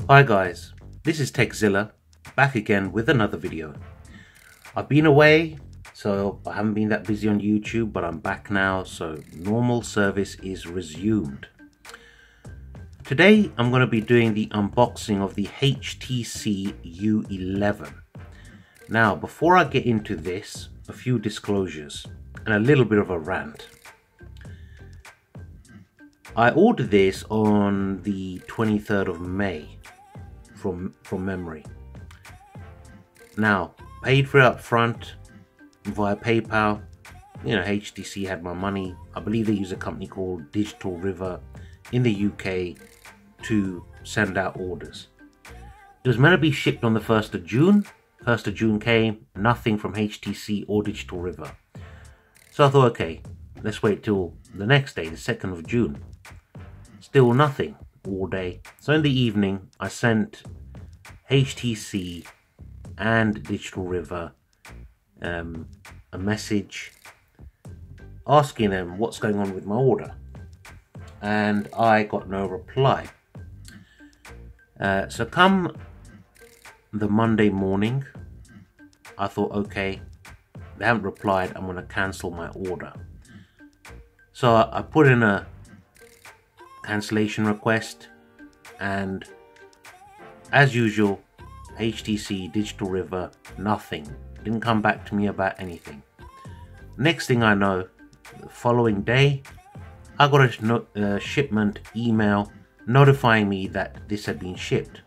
Hi guys, this is Zilla, back again with another video. I've been away, so I haven't been that busy on YouTube, but I'm back now, so normal service is resumed. Today I'm going to be doing the unboxing of the HTC U11. Now, before I get into this, a few disclosures and a little bit of a rant. I ordered this on the 23rd of May. From memory. Now, paid for it up front via PayPal. You know, HTC had my money. I believe they use a company called Digital River in the UK to send out orders. It was meant to be shipped on the 1st of June. 1st of June came, nothing from HTC or Digital River. So I thought, okay, let's wait till the next day, the 2nd of June. Still nothing all day. So in the evening, I sent HTC and Digital River a message asking them what's going on with my order, and I got no reply. So come the Monday morning, I thought, okay, they haven't replied, I'm going to cancel my order. So I put in a cancellation request, and as usual, HTC, Digital River, nothing. Didn't come back to me about anything. Next thing I know, the following day, I got a shipment email notifying me that this had been shipped.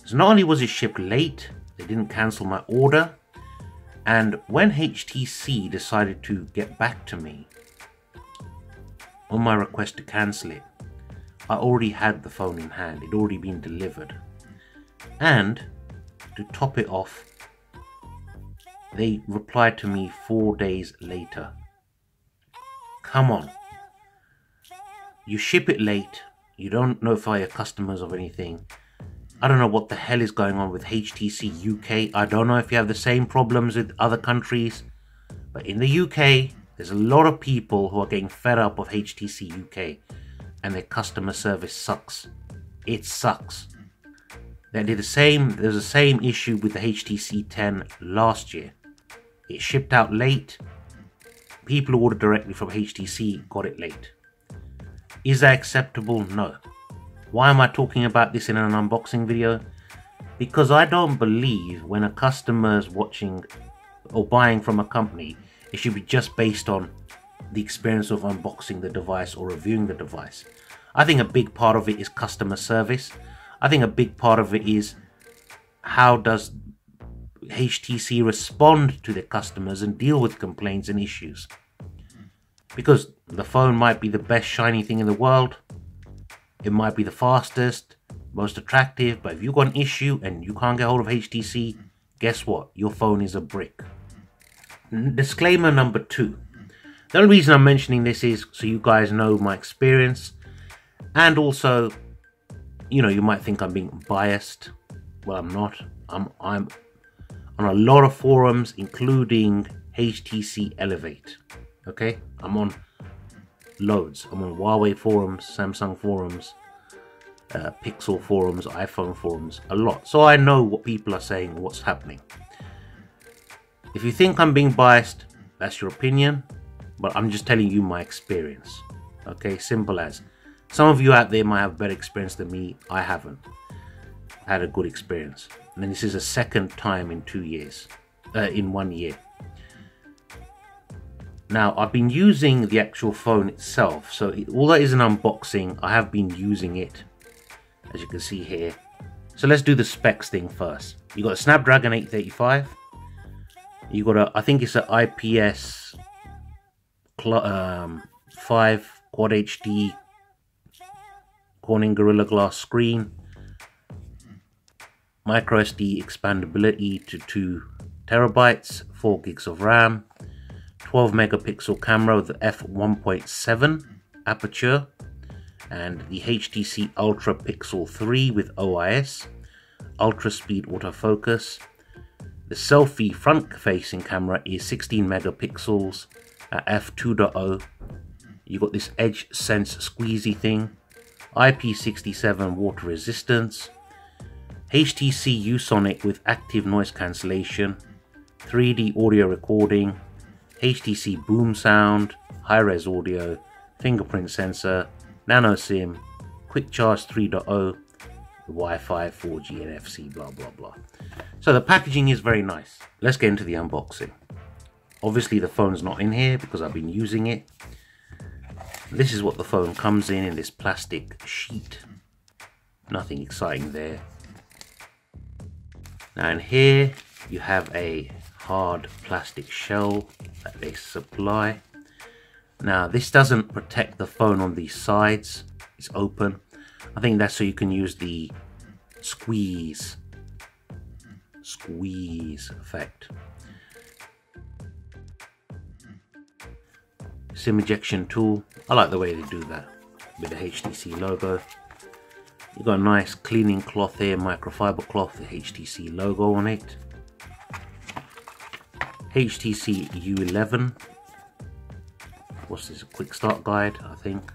So not only was it shipped late, they didn't cancel my order, and when HTC decided to get back to me on my request to cancel it, I already had the phone in hand. It'd already been delivered. And to top it off, they replied to me 4 days later. Come on. You ship it late. You don't notify your customers of anything. I don't know what the hell is going on with HTC UK. I don't know if you have the same problems with other countries. But in the UK, there's a lot of people who are getting fed up of HTC UK. And their customer service sucks. It sucks. They did the same. There's the same issue with the HTC 10 last year. It shipped out late. People who ordered directly from HTC got it late. Is that acceptable? No. Why am I talking about this in an unboxing video? Because I don't believe when a customer's watching or buying from a company, it should be just based on the experience of unboxing the device or reviewing the device. I think a big part of it is customer service. I think a big part of it is how does HTC respond to their customers and deal with complaints and issues. Because the phone might be the best shiny thing in the world. It might be the fastest, most attractive, but if you've got an issue and you can't get hold of HTC, guess what? Your phone is a brick. Disclaimer number 2. The only reason I'm mentioning this is so you guys know my experience, and also, you know, you might think I'm being biased. Well, I'm not. I'm on a lot of forums, including HTC Elevate. Okay, I'm on loads. I'm on Huawei forums, Samsung forums, Pixel forums, iPhone forums, a lot. So I know what people are saying, what's happening. If you think I'm being biased, that's your opinion. But I'm just telling you my experience. Okay, simple as. Some of you out there might have better experience than me. I haven't had a good experience. And this is the second time in 2 years. In 1 year. Now, I've been using the actual phone itself. So although it is an unboxing, I have been using it. As you can see here. So let's do the specs thing first. You got a Snapdragon 835. You got a, I think it's an IPS 5 Quad HD Corning Gorilla Glass screen, micro SD expandability to 2 terabytes, 4 gigs of RAM, 12 megapixel camera with f1.7 aperture, and the HTC Ultra Pixel 3 with OIS, ultra speed autofocus. The selfie front facing camera is 16 megapixels at f2.0. You got this edge sense squeezy thing. IP67 water resistance, HTC U with active noise cancellation, 3D audio recording, HTC boom sound, high-res audio, fingerprint sensor, nano SIM, quick charge 3.0, Wi-Fi, 4G, NFC, blah blah blah. So the packaging is very nice. Let's get into the unboxing. Obviously the phone's not in here because I've been using it. This is what the phone comes in this plastic sheet. Nothing exciting there. Now in here you have a hard plastic shell that they supply. Now this doesn't protect the phone on these sides. It's open. I think that's so you can use the squeeze effect. SIM ejection tool. I like the way they do that with the HTC logo. You've got a nice cleaning cloth here, microfiber cloth, the HTC logo on it. HTC U11. What's this? A quick start guide, I think.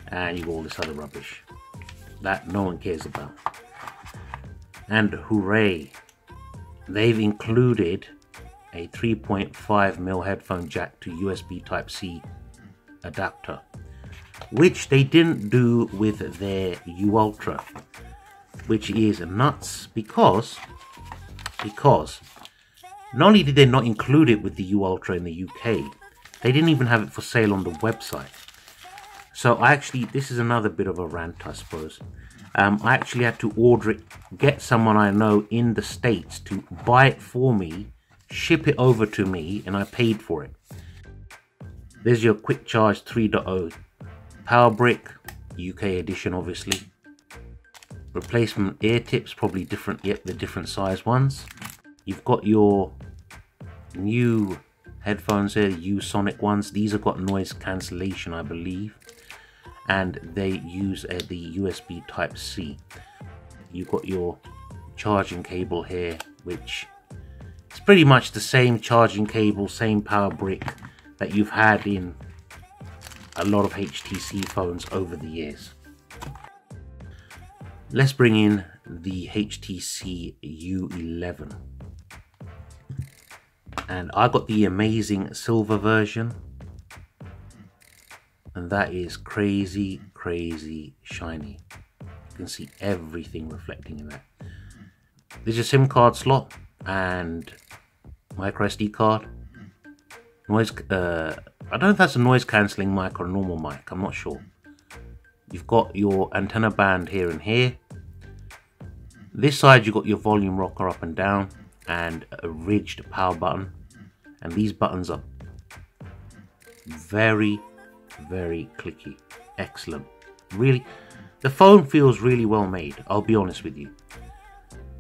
And you got all this other rubbish that no one cares about. And hooray, they've included a 3.5mm headphone jack to USB Type-C adapter, which they didn't do with their U Ultra, which is nuts because not only did they not include it with the U Ultra in the UK, they didn't even have it for sale on the website. So this is another bit of a rant, I suppose. I actually had to order it, get someone I know in the States to buy it for me, ship it over to me, and I paid for it. There's your quick charge 3.0 power brick, UK edition obviously. Replacement ear tips, probably different, yep, the different size ones. You've got your new headphones here, the U ones. These have got noise cancellation, I believe. And they use the USB Type-C. You've got your charging cable here, which is pretty much the same charging cable, same power brick that you've had in a lot of HTC phones over the years. Let's bring in the HTC U11. And I got the amazing silver version. And that is crazy, crazy shiny. You can see everything reflecting in that. There's your SIM card slot and micro SD card. Noise, I don't know if that's a noise cancelling mic or a normal mic, I'm not sure. You've got your antenna band here and here. This side you've got your volume rocker up and down and a ridged power button. And these buttons are very clicky. Excellent. Really, the phone feels really well made, I'll be honest with you.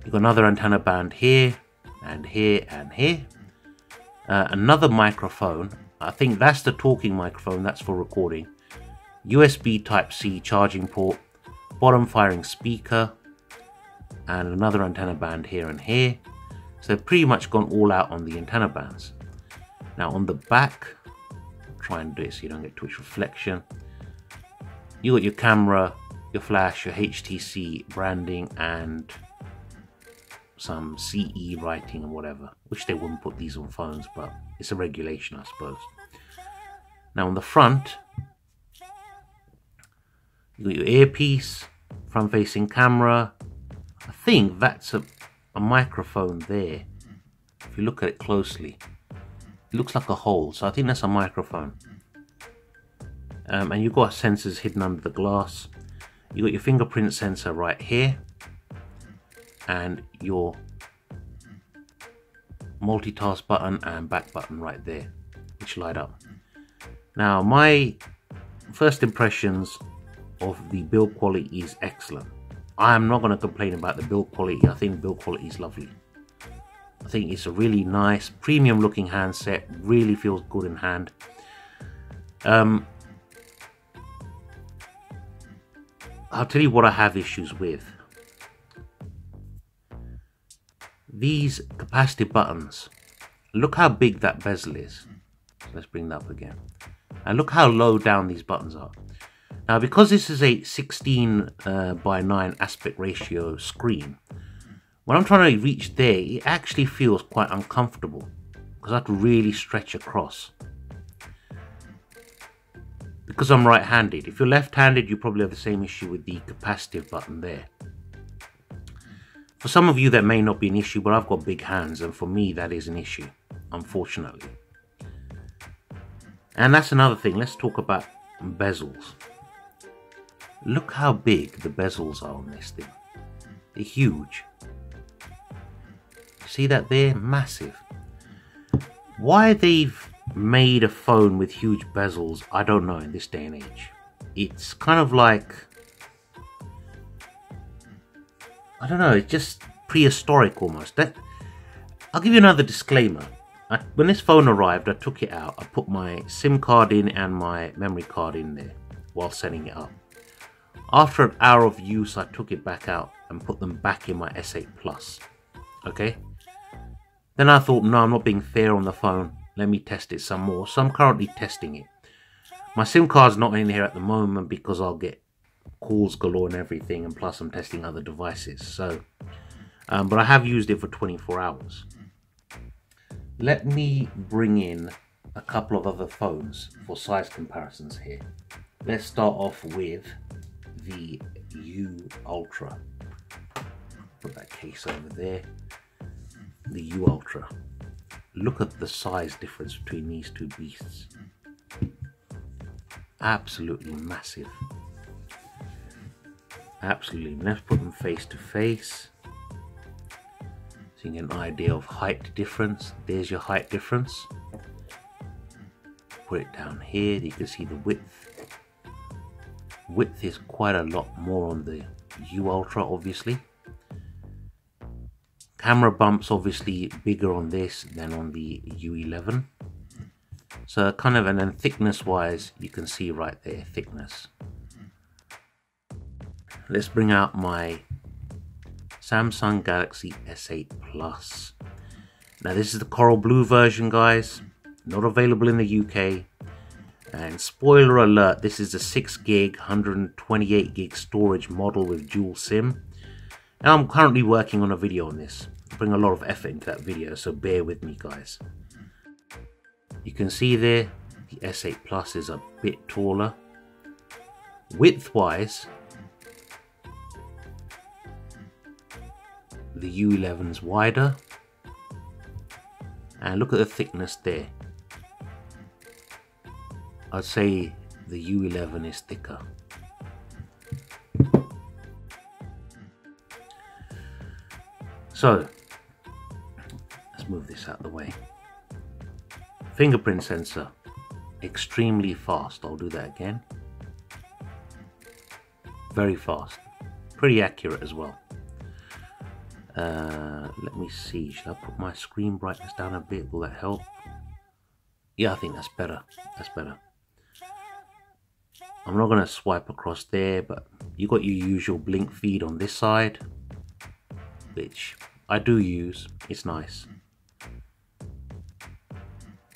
You've got another antenna band here and here and here. Another microphone. I think that's the talking microphone, that's for recording. USB Type-C charging port, bottom firing speaker, and another antenna band here and here. So they've pretty much gone all out on the antenna bands. Now on the back, try and do it so you don't get too much reflection. You got your camera, your flash, your HTC branding, and some CE writing and whatever. Wish they wouldn't put these on phones, but it's a regulation, I suppose. Now on the front, you got your earpiece, front-facing camera. I think that's a microphone there. If you look at it closely, it looks like a hole, so I think that's a microphone. And you've got sensors hidden under the glass. You've got your fingerprint sensor right here, and your multitask button and back button right there, which light up. Now my first impressions of the build quality is excellent. I'm not going to complain about the build quality. I think build quality is lovely. I think it's a really nice premium looking handset, really feels good in hand. I'll tell you what I have issues with. These capacitive buttons, look how big that bezel is. Let's bring that up again. And look how low down these buttons are. Now, because this is a 16 by 9 aspect ratio screen, when I'm trying to reach there, it actually feels quite uncomfortable because I have to really stretch across. Because I'm right-handed. If you're left-handed, you probably have the same issue with the capacitive button there. For some of you, that may not be an issue, but I've got big hands, and for me, that is an issue, unfortunately. And that's another thing. Let's talk about bezels. Look how big the bezels are on this thing. They're huge. See that there? Massive. Why they've made a phone with huge bezels, I don't know in this day and age. It's kind of like, I don't know, it's just prehistoric almost. I'll give you another disclaimer. When this phone arrived, I took it out. I put my SIM card in and my memory card in there while setting it up. After an hour of use, I took it back out and put them back in my S8 Plus. Okay? Then I thought, no, I'm not being fair on the phone. Let me test it some more. So I'm currently testing it. My SIM card's not in here at the moment because I'll get calls galore and everything, and plus I'm testing other devices. So, but I have used it for 24 hours. Let me bring in a couple of other phones for size comparisons here. Let's start off with the U Ultra. Put that case over there. The U Ultra. Look at the size difference between these two beasts. Absolutely massive. Absolutely. Let's put them face to face. So you get an idea of height difference. There's your height difference. Put it down here. You can see the width. Width is quite a lot more on the U Ultra, obviously. Camera bumps obviously bigger on this than on the U11. So kind of, and then thickness wise, you can see right there, thickness. Let's bring out my Samsung Galaxy S8 Plus. Now this is the coral blue version, guys. Not available in the UK. And spoiler alert, this is a 6 gig, 128 gig storage model with dual SIM. And I'm currently working on a video on this. I bring a lot of effort into that video, so bear with me, guys. You can see there, the S8 Plus is a bit taller. Width-wise, the U11 is wider. And look at the thickness there. I'd say the U11 is thicker. So, let's move this out of the way. Fingerprint sensor, extremely fast. I'll do that again. Very fast. Pretty accurate as well. Let me see, should I put my screen brightness down a bit? Will that help? Yeah, I think that's better. That's better. I'm not going to swipe across there, but you got your usual blink feed on this side, which I do use. It's nice.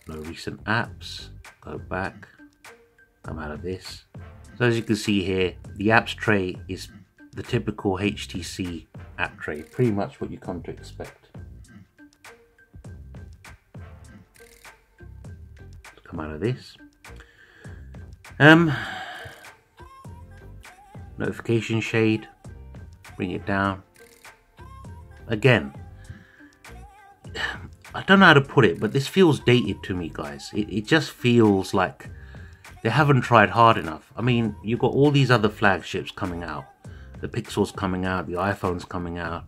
No recent apps. Go back. Come out of this. So as you can see here, the apps tray is the typical HTC app tray. Pretty much what you come to expect. Let's come out of this. Notification shade. Bring it down. Again, I don't know how to put it, but this feels dated to me, guys. It just feels like they haven't tried hard enough. I mean, you've got all these other flagships coming out. The Pixel's coming out, the iPhone's coming out,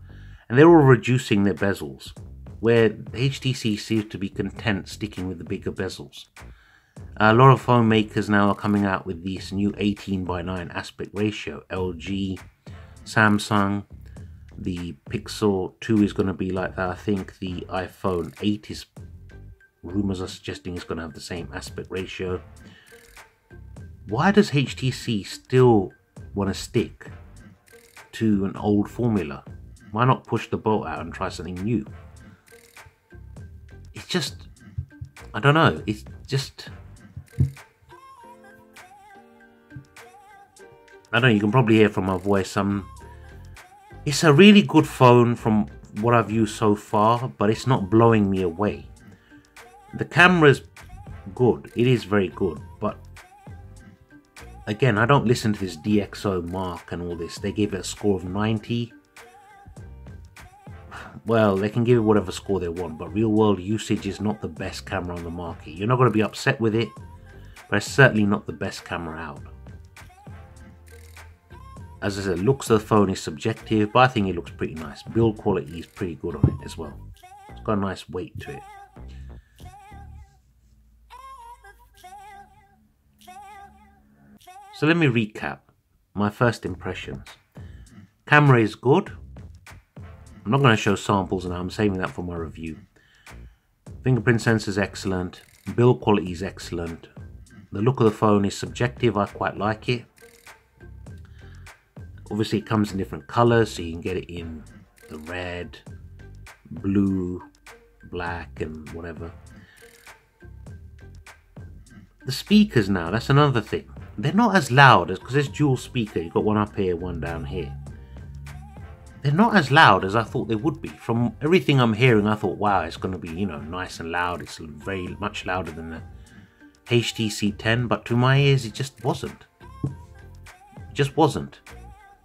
and they're all reducing their bezels, where HTC seems to be content sticking with the bigger bezels. A lot of phone makers now are coming out with this new 18:9 aspect ratio. LG, Samsung, the Pixel 2 is going to be like that. I think the iPhone 8 is, rumors are suggesting it's going to have the same aspect ratio. Why does HTC still want to stick to an old formula? Why not push the boat out and try something new? It's just, I don't know, it's just, I don't know, you can probably hear from my voice. It's a really good phone from what I've used so far, but it's not blowing me away. The camera's good. It is very good, but again, I don't listen to this DxO mark and all this. They gave it a score of 90. Well, they can give it whatever score they want, but real world usage is not the best camera on the market. You're not going to be upset with it, but it's certainly not the best camera out. As I said, looks of the phone is subjective, but I think it looks pretty nice. Build quality is pretty good on it as well. It's got a nice weight to it. So let me recap my first impressions. Camera is good. I'm not going to show samples now, I'm saving that for my review. Fingerprint sensor is excellent. Build quality is excellent. The look of the phone is subjective, I quite like it. Obviously it comes in different colors, so you can get it in the red, blue, black and whatever. The speakers now, that's another thing. They're not as loud as, because there's dual speaker, you've got one up here, one down here. They're not as loud as I thought they would be. From everything I'm hearing, I thought, wow, it's going to be, you know, nice and loud. It's very much louder than the HTC 10, but to my ears, it just wasn't. It just wasn't.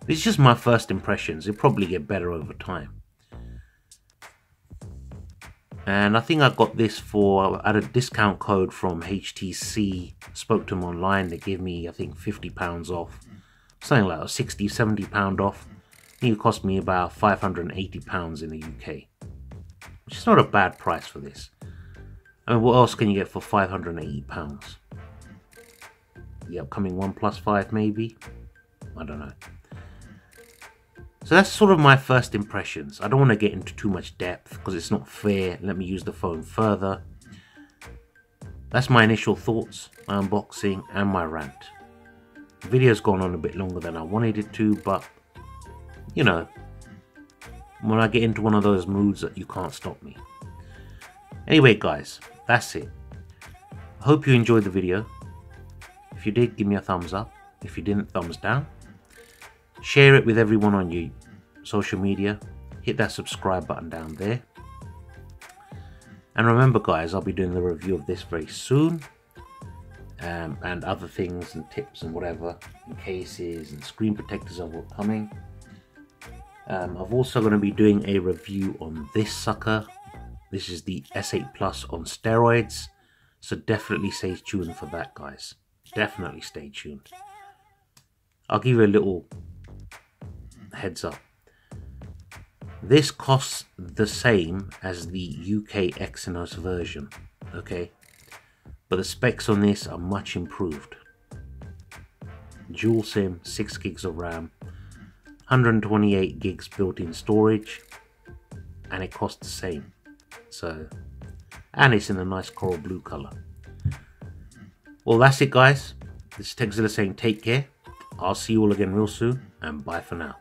It's just my first impressions. It'll probably get better over time. And I think I got this at a discount code from HTC. Spoke to them online. They gave me, I think, £50 off. Something like £60, £70 off. I think it cost me about £580 in the UK. Which is not a bad price for this. I mean, what else can you get for £580? The upcoming OnePlus 5 maybe? I don't know. So that's sort of my first impressions. I don't want to get into too much depth because it's not fair. Let me use the phone further. That's my initial thoughts, my unboxing and my rant. The video's gone on a bit longer than I wanted it to, but you know, when I get into one of those moods that you can't stop me. Anyway guys, that's it. I hope you enjoyed the video. If you did, give me a thumbs up. If you didn't, thumbs down. Share it with everyone on your social media. Hit that subscribe button down there. And remember guys, I'll be doing the review of this very soon. And other things and tips and whatever. And cases and screen protectors are coming. I'm also going to be doing a review on this sucker. This is the S8 Plus on steroids. So definitely stay tuned for that guys. Definitely stay tuned. I'll give you a little heads up. This costs the same as the UK Exynos version, okay? But the specs on this are much improved. Dual SIM, 6 gigs of RAM, 128 gigs built-in storage, and it costs the same. So, and it's in a nice coral blue color. Well, that's it guys. This is TechZilla saying take care. I'll see you all again real soon, and bye for now.